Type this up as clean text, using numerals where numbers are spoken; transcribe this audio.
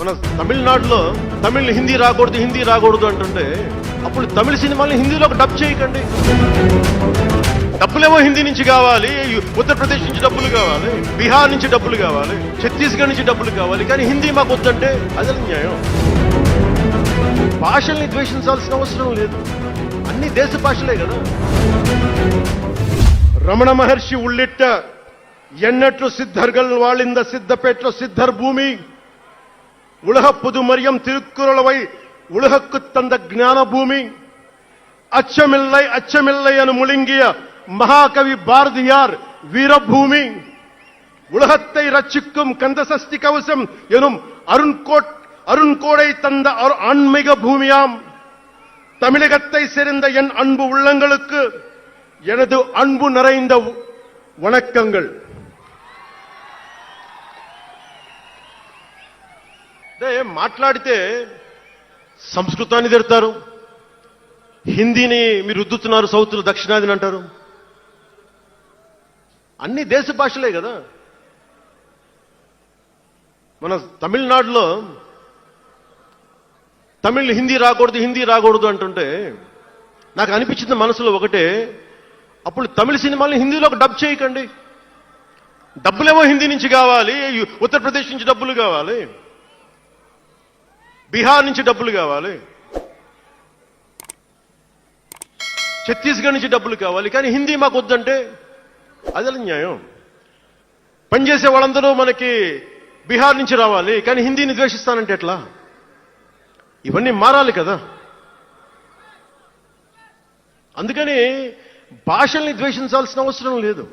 మన తమిళనాడులో తమిళ్ హిందీ రాకూడదు అంటుంటే అప్పుడు తమిళ సినిమాల్ని హిందీలోకి డబ్ చేయకండి. డబ్బులేమో హిందీ నుంచి కావాలి, ఉత్తరప్రదేశ్ నుంచి డబ్బులు కావాలి, బీహార్ నుంచి డబ్బులు కావాలి, ఛత్తీస్గఢ్ నుంచి డబ్బులు కావాలి, కానీ హిందీ మాకు వద్దంటే అది న్యాయం. భాషల్ని ద్వేషించాల్సిన అవసరం లేదు, అన్ని దేశ భాషలే కదా. రమణ మహర్షి ఉళ్ళిట్ట ఎన్నట్లు సిద్ధర్గల్ వాళింద సిద్ధపేట్లో సిద్ధర్ భూమి உலக புதுமரியம் திருக்குறளவை உலகக்கு தந்த ஞான பூமி அச்சமில்லை என முழுங்கிய மகாகவி பாரதியார் வீரபூமி உலகத்தை ரட்சிக்கும் கந்தசஷ்டி கவசம் எனும் அருண்கோடை தந்த ஆன்மீக பூமியாம் தமிழகத்தை சேர்ந்த என் அன்பு உள்ளங்களுக்கு எனது அன்பு நிறைந்த வணக்கங்கள். మాట్లాడితే సంస్కృతాన్ని తిడతారు, హిందీని మీరు రుద్దుతున్నారు, సౌత్లో దక్షిణాదిని అంటారు. అన్ని దేశ భాషలే కదా. మన తమిళనాడులో తమిళ్ హిందీ రాకూడదు అంటుంటే నాకు అనిపించింది మనసులో ఒకటే, అప్పుడు తమిళ సినిమాల్ని హిందీలోకి డబ్ చేయకండి. డబ్బులేమో హిందీ నుంచి కావాలి, ఉత్తరప్రదేశ్ నుంచి డబ్బులు కావాలి, బీహార్ నుంచి డబ్బులు కావాలి, ఛత్తీస్గఢ్ నుంచి డబ్బులు కావాలి, కానీ హిందీ మాకు వద్దంటే అది న్యాయం. పనిచేసే వాళ్ళందరూ మనకి బీహార్ నుంచి రావాలి, కానీ హిందీని ద్వేషిస్తానంటే ఎట్లా? ఇవన్నీ మారాలి కదా. అందుకని భాషల్ని ద్వేషించాల్సిన అవసరం లేదు.